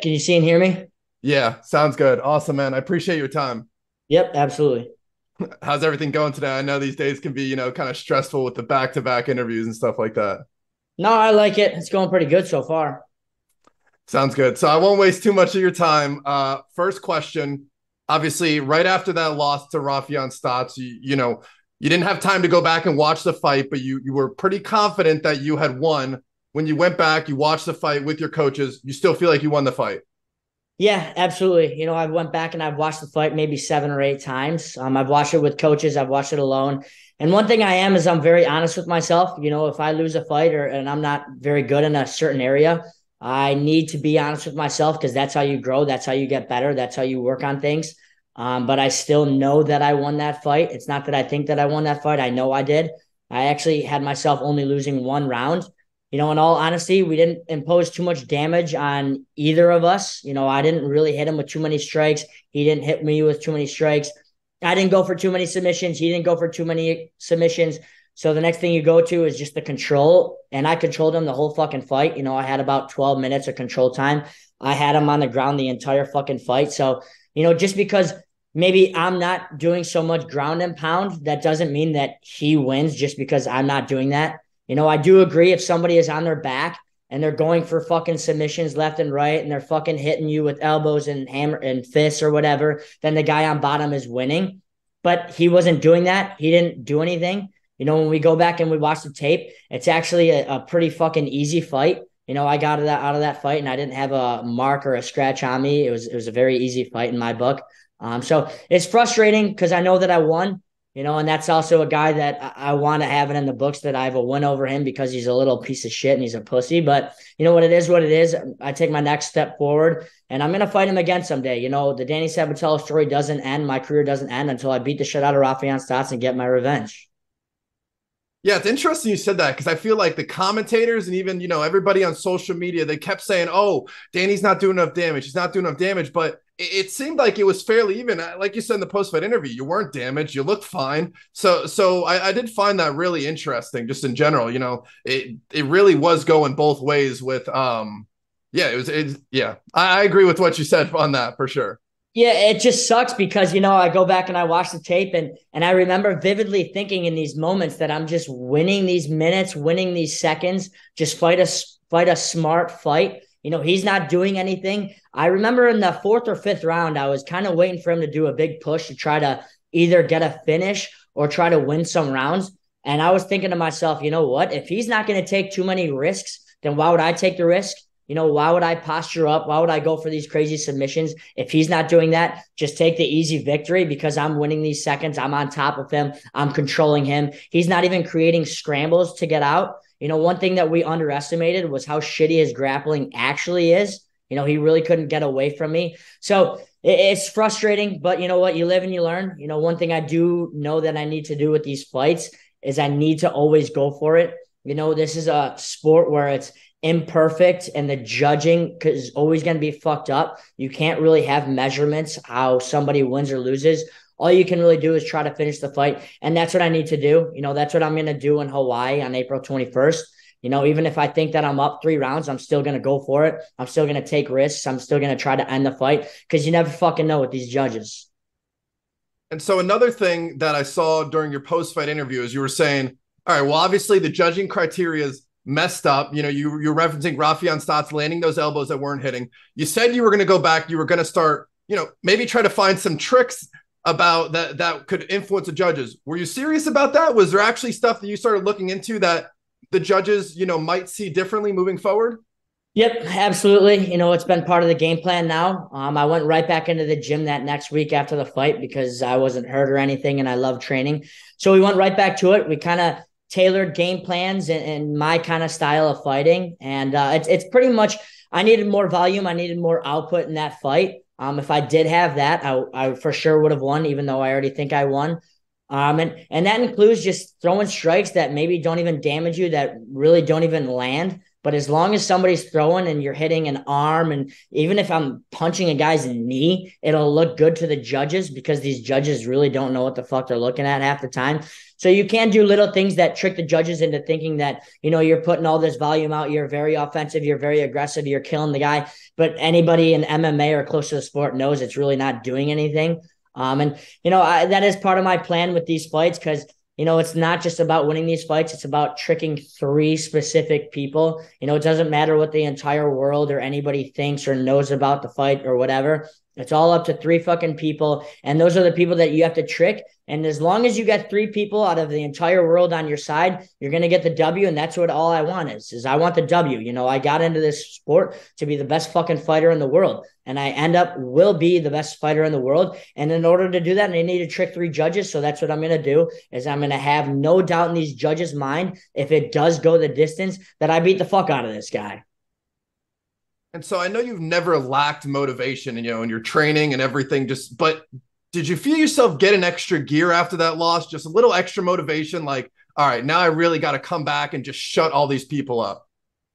Can you see and hear me? Yeah, sounds good. Awesome, man. I appreciate your time. Yep, absolutely. How's everything going today? I know these days can be, kind of stressful with the back-to-back interviews and stuff like that. No, I like it. It's going pretty good so far. Sounds good. So I won't waste too much of your time. First question. Obviously, right after that loss to Rafian Stotts, you didn't have time to go back and watch the fight, but you were pretty confident that you had won. When you went back, you watched the fight with your coaches. You still feel like you won the fight. Yeah, absolutely. I went back and I've watched the fight maybe 7 or 8 times. I've watched it with coaches. I've watched it alone. And one thing I am is I'm very honest with myself. If I lose a fight and I'm not very good in a certain area, I need to be honest with myself because that's how you grow. That's how you get better. That's how you work on things. But I still know that I won that fight. It's not that I think that I won that fight. I know I did. I actually had myself only losing one round. In all honesty, we didn't impose too much damage on either of us. I didn't really hit him with too many strikes. He didn't hit me with too many strikes. I didn't go for too many submissions. He didn't go for too many submissions. So the next thing you go to is just the control. And I controlled him the whole fucking fight. I had about 12 minutes of control time. I had him on the ground the entire fucking fight. So, just because maybe I'm not doing so much ground and pound, that doesn't mean that he wins just because I'm not doing that. I do agree if somebody is on their back and they're going for fucking submissions left and right and they're fucking hitting you with elbows and hammer and fists or whatever, then the guy on bottom is winning. But he wasn't doing that. He didn't do anything. When we go back and we watch the tape, it's actually a pretty fucking easy fight. I got out of that fight and I didn't have a mark or a scratch on me. It was a very easy fight in my book. So it's frustrating because I know that I won. And that's also a guy that I want to have it in the books that I have a win over him because he's a little piece of shit and he's a pussy. But what it is, what it is. I take my next step forward and I'm going to fight him again someday. The Danny Sabatello story doesn't end. My career doesn't end until I beat the shit out of Rafian Stotts and get my revenge. Yeah, it's interesting you said that because I feel like the commentators and even, everybody on social media, they kept saying, oh, Danny's not doing enough damage. He's not doing enough damage. But it seemed like it was fairly even. Like you said in the post-fight interview, you weren't damaged. You looked fine. So I did find that really interesting just in general. It really was going both ways with, yeah, yeah, I agree with what you said on that for sure. Yeah, it just sucks because I go back and I watch the tape and I remember vividly thinking in these moments that I'm just winning these minutes, winning these seconds, just fight a smart fight. He's not doing anything. I remember in the fourth or fifth round, I was kind of waiting for him to do a big push to try to either get a finish or try to win some rounds. And I was thinking to myself, you know what? If he's not going to take too many risks, then why would I take the risk? Why would I posture up? Why would I go for these crazy submissions? If he's not doing that, just take the easy victory because I'm winning these seconds. I'm on top of him. I'm controlling him. He's not even creating scrambles to get out. One thing that we underestimated was how shitty his grappling actually is. He really couldn't get away from me. So it's frustrating, but you know what? You live and you learn. One thing I do know that I need to do with these fights is I need to always go for it. This is a sport where it's imperfect and the judging is always going to be fucked up. You can't really have measurements how somebody wins or loses. All you can really do is try to finish the fight. And that's what I need to do. That's what I'm going to do in Hawaii on April 21st. Even if I think that I'm up 3 rounds, I'm still going to go for it. I'm still going to take risks. I'm still going to try to end the fight because you never fucking know with these judges. And so another thing that I saw during your post-fight interview is you were saying, all right, well, obviously the judging criteria is messed up. You're referencing Rafian Stotts landing those elbows that weren't hitting. You said you were going to go back. You were going to start, maybe try to find some tricks about that could influence the judges. Were you serious about that? Was there actually stuff that you started looking into that the judges, might see differently moving forward? Yep, absolutely. It's been part of the game plan now. I went right back into the gym that next week after the fight because I wasn't hurt or anything and I love training. So we went right back to it. We kind of tailored game plans and my kind of style of fighting. And it's pretty much, I needed more volume. I needed more output in that fight. If I did have that, I for sure would have won, even though I already think I won. And that includes just throwing strikes that maybe don't even damage you, that really don't even land. But as long as somebody's throwing and you're hitting an arm, and even if I'm punching a guy's knee, it'll look good to the judges because these judges really don't know what the fuck they're looking at half the time. So you can do little things that trick the judges into thinking that, you're putting all this volume out. You're very offensive. You're very aggressive. You're killing the guy. But anybody in MMA or close to the sport knows it's really not doing anything. That is part of my plan with these fights because, it's not just about winning these fights. It's about tricking 3 specific people. It doesn't matter what the entire world or anybody thinks or knows about the fight or whatever. It's all up to 3 fucking people. And those are the people that you have to trick. And as long as you get 3 people out of the entire world on your side, you're going to get the W. And that's what all I want is I want the W. I got into this sport to be the best fucking fighter in the world. And I will be the best fighter in the world. And in order to do that, I need to trick 3 judges. So that's what I'm going to do is I'm going to have no doubt in these judges' mind, if it does go the distance, that I beat the fuck out of this guy. And so I know you've never lacked motivation, in your training and everything, but did you feel yourself getting extra gear after that loss? Just a little extra motivation, like, all right, now I really got to come back and just shut all these people up.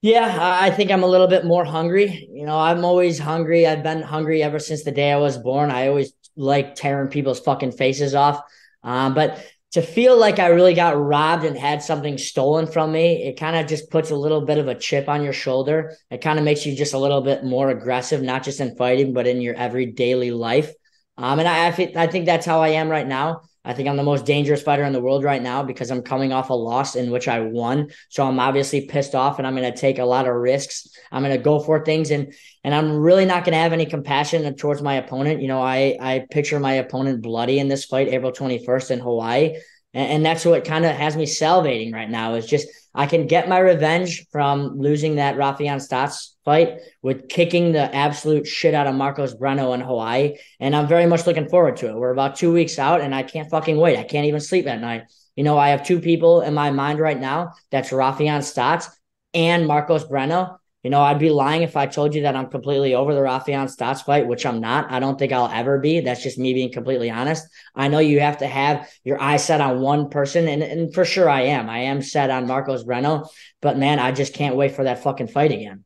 Yeah, I think I'm a little bit more hungry. I'm always hungry. I've been hungry ever since the day I was born. I always like tearing people's fucking faces off. But to feel like I really got robbed and had something stolen from me, it kind of just puts a little bit of a chip on your shoulder. It kind of makes you just a little bit more aggressive, not just in fighting, but in your every daily life. And I think that's how I am right now. I think I'm the most dangerous fighter in the world right now because I'm coming off a loss in which I won. So I'm obviously pissed off and I'm going to take a lot of risks. I'm going to go for things and I'm really not going to have any compassion towards my opponent. I picture my opponent bloody in this fight, April 21st in Hawaii. And that's what kind of has me salivating right now is just I can get my revenge from losing that Rafian Stotts fight with kicking the absolute shit out of Marcos Breno in Hawaii. And I'm very much looking forward to it. We're about 2 weeks out and I can't fucking wait. I can't even sleep at night. I have 2 people in my mind right now. That's Rafian Stotts and Marcos Breno. I'd be lying if I told you that I'm completely over the Rafian Stotts fight, which I'm not. I don't think I'll ever be. That's just me being completely honest. I know you have to have your eyes set on one person, and for sure I am. I am set on Marcos Breno, but man, I just can't wait for that fucking fight again.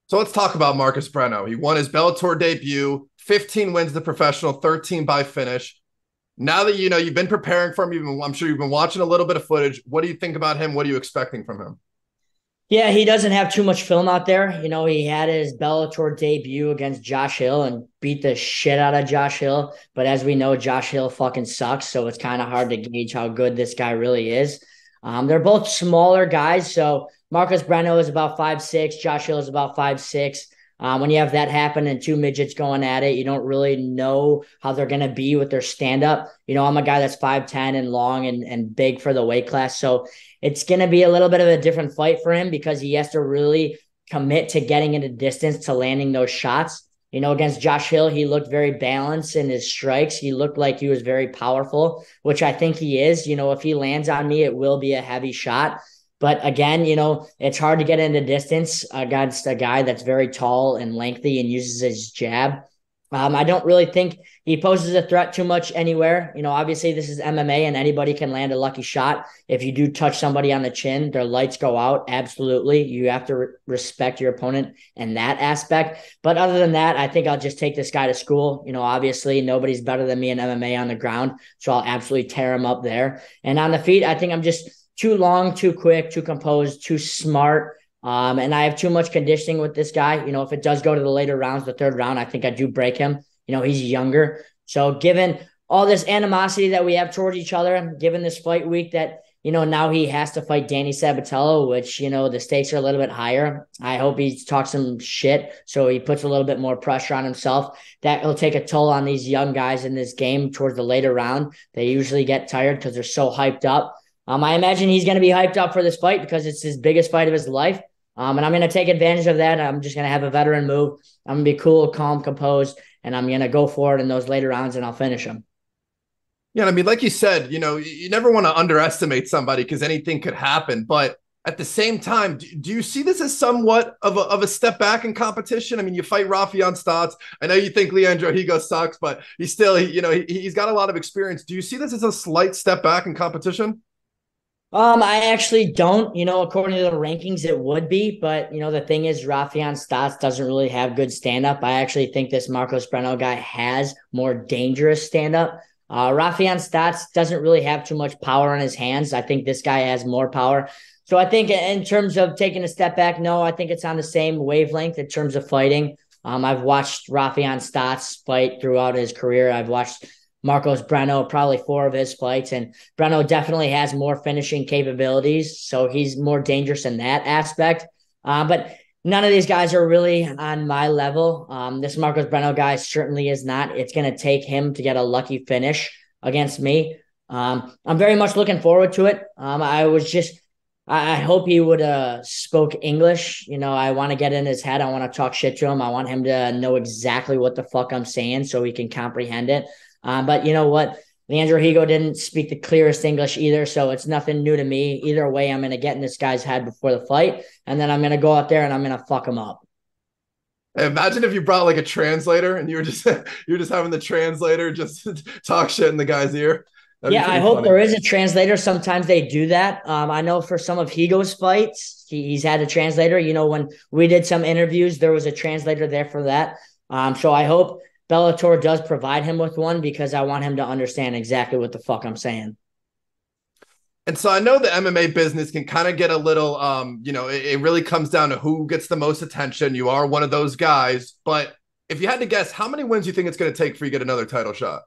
So let's talk about Marcos Breno. He won his Bellator debut, 15 wins the professional, 13 by finish. Now that you've been preparing for him, I'm sure you've been watching a little bit of footage. What do you think about him? What are you expecting from him? Yeah, he doesn't have too much film out there. He had his Bellator debut against Josh Hill and beat the shit out of Josh Hill. But as we know, Josh Hill fucking sucks. So it's kind of hard to gauge how good this guy really is. They're both smaller guys. So Marcos Breno is about 5'6". Josh Hill is about 5'6". When you have that happen and 2 midgets going at it, you don't really know how they're going to be with their stand-up. I'm a guy that's 5'10" and long and big for the weight class. So it's going to be a little bit of a different fight for him because he has to really commit to getting into distance to landing those shots. Against Josh Hill, he looked very balanced in his strikes. He looked like he was very powerful, which I think he is. If he lands on me, it will be a heavy shot. But again, it's hard to get into distance against a guy that's very tall and lengthy and uses his jab. I don't really think he poses a threat too much anywhere. Obviously this is MMA and anybody can land a lucky shot. If you do touch somebody on the chin, their lights go out. Absolutely. You have to respect your opponent in that aspect. But other than that, I think I'll just take this guy to school. Obviously nobody's better than me in MMA on the ground. So I'll absolutely tear him up there. And on the feet, I think I'm just too long, too quick, too composed, too smart. And I have too much conditioning with this guy. If it does go to the later rounds, the 3rd round, I think I do break him. He's younger. So given all this animosity that we have towards each other, given this fight week that, now he has to fight Danny Sabatello, which, the stakes are a little bit higher. I hope he talks some shit so he puts a little bit more pressure on himself. That will take a toll on these young guys in this game towards the later round. They usually get tired because they're so hyped up. I imagine he's going to be hyped up for this fight because it's his biggest fight of his life. And I'm going to take advantage of that. I'm just going to have a veteran move. I'm going to be cool, calm, composed, and I'm going to go for it in those later rounds, and I'll finish him. Yeah, I mean, like you said, you never want to underestimate somebody because anything could happen. But at the same time, do you see this as somewhat of a step back in competition? I mean, you fight Rafian Stotts. I know you think Leandro Higo sucks, but he's got a lot of experience. Do you see this as a slight step back in competition? I actually don't. According to the rankings, it would be, but the thing is, Rafian Stotts doesn't really have good stand up. I actually think this Marcos Breno guy has more dangerous stand up. Rafian Stotts doesn't really have too much power on his hands. I think this guy has more power. So I think in terms of taking a step back, no, I think it's on the same wavelength in terms of fighting. I've watched Rafian Stotts fight throughout his career. I've watched Marcos Breno, probably 4 of his fights. And Breno definitely has more finishing capabilities. So he's more dangerous in that aspect. But none of these guys are really on my level. This Marcos Breno guy certainly is not. It's going to take him to get a lucky finish against me. I'm very much looking forward to it. I hope he would spoke English. I want to get in his head. I want to talk shit to him. I want him to know exactly what the fuck I'm saying so he can comprehend it. But you know what? Leandro Higo didn't speak the clearest English either, so it's nothing new to me. Either way, I'm going to get in this guy's head before the fight, and then I'm going to go out there and I'm going to fuck him up. Imagine if you brought like a translator and you're just having the translator just talk shit in the guy's ear. That'd be Yeah, I pretty hope funny. there is a translator. Sometimes they do that. I know for some of Higo's fights, he's had a translator. When we did some interviews, there was a translator there for that. So I hope Bellator does provide him with one because I want him to understand exactly what the fuck I'm saying. And so I know the MMA business can kind of get a little, it really comes down to who gets the most attention. You are one of those guys, but if you had to guess, how many wins do you think it's going to take for you to get another title shot?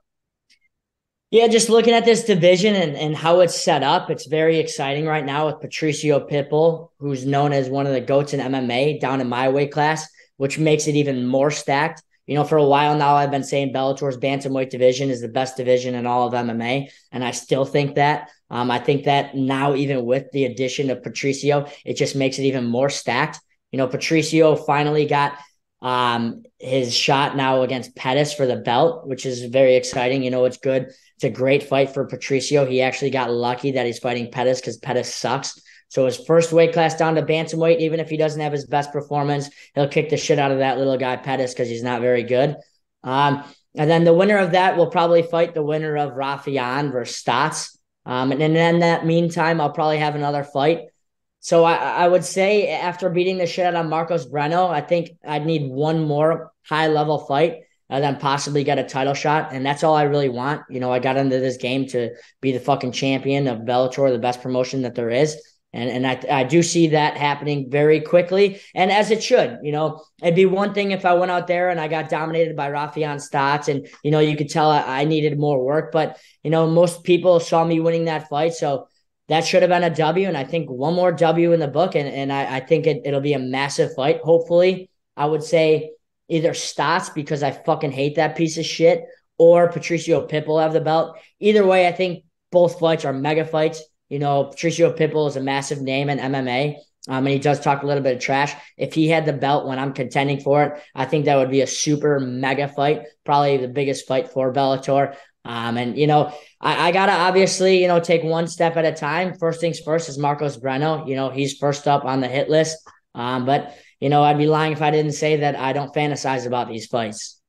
Yeah, just looking at this division and how it's set up, it's very exciting right now with Patricio Pitbull, who's known as one of the GOATs in MMA down in my weight class, which makes it even more stacked. For a while now, I've been saying Bellator's bantamweight division is the best division in all of MMA, and I still think that. I think that now, even with the addition of Patricio, it just makes it even more stacked. Patricio finally got his shot now against Pettis for the belt, which is very exciting. It's good. It's a great fight for Patricio. He actually got lucky that he's fighting Pettis because Pettis sucks. So his first weight class down to bantamweight, even if he doesn't have his best performance, he'll kick the shit out of that little guy Pettis because he's not very good. And then the winner of that will probably fight the winner of Rafian versus Stotts. And then in that meantime, I'll probably have another fight. So I would say after beating the shit out of Marcos Breno, I think I'd need one more high level fight and then possibly get a title shot. And that's all I really want. I got into this game to be the fucking champion of Bellator, the best promotion that there is. And I do see that happening very quickly, and as it should. It'd be one thing if I went out there and I got dominated by Rafian Stotts, and you could tell I needed more work. But most people saw me winning that fight, so that should have been a W. And I think one more W in the book, and I think it'll be a massive fight. Hopefully, I would say either Stotts because I fucking hate that piece of shit, or Patricio Pitbull have the belt. Either way, I think both fights are mega fights. Patricio Pitbull is a massive name in MMA. And he does talk a little bit of trash. If he had the belt when I'm contending for it, I think that would be a super mega fight, probably the biggest fight for Bellator. I gotta obviously, take one step at a time. First things first is Marcos Breno. He's first up on the hit list. But I'd be lying if I didn't say that I don't fantasize about these fights.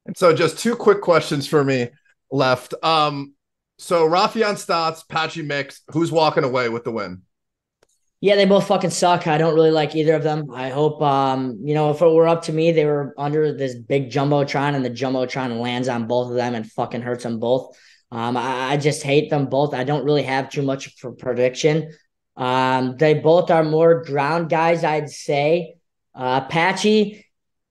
And so just 2 quick questions for me left. So Rafian Stotts, Patchy Mix, who's walking away with the win? Yeah, they both fucking suck. I don't really like either of them. I hope, if it were up to me, they were under this big jumbotron and the jumbotron lands on both of them and fucking hurts them both. I just hate them both. I don't really have too much for prediction. They both are more ground guys, I'd say. Patchy,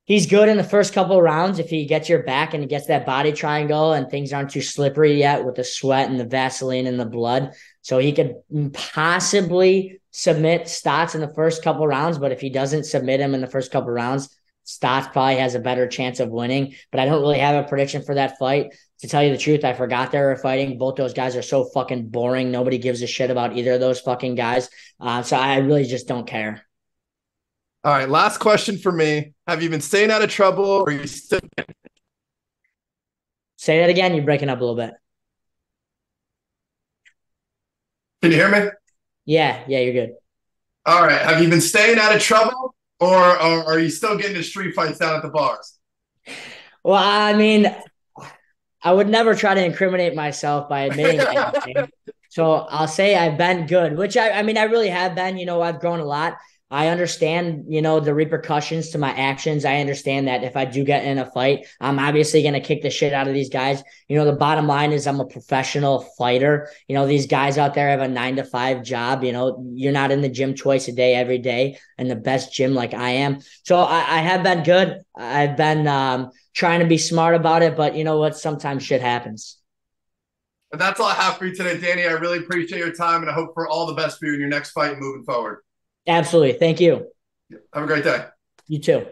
he's good in the first couple of rounds if he gets your back and he gets that body triangle and things aren't too slippery yet with the sweat and the Vaseline and the blood. So he could possibly submit Stotts in the first couple of rounds, but if he doesn't submit him in the first couple of rounds, Stotts probably has a better chance of winning. But I don't really have a prediction for that fight. To tell you the truth, I forgot they were fighting. Both those guys are so fucking boring. Nobody gives a shit about either of those fucking guys. So I really just don't care. All right, last question for me. Have you been staying out of trouble or are you still? Say that again. You're breaking up a little bit. Can you hear me? Yeah, you're good. All right. Have you been staying out of trouble or are you still getting to street fights down at the bars? Well, I mean, I would never try to incriminate myself by admitting anything. So I'll say I've been good, which I mean, I really have been. I've grown a lot. I understand, the repercussions to my actions. I understand that if I do get in a fight, I'm obviously going to kick the shit out of these guys. The bottom line is I'm a professional fighter. These guys out there have a 9 to 5 job. You're not in the gym twice a day, every day, in the best gym like I am. So I have been good. I've been trying to be smart about it, but you know what? Sometimes shit happens. And that's all I have for you today, Danny. I really appreciate your time, and I hope for all the best for you in your next fight moving forward. Absolutely. Thank you. Have a great day. You too.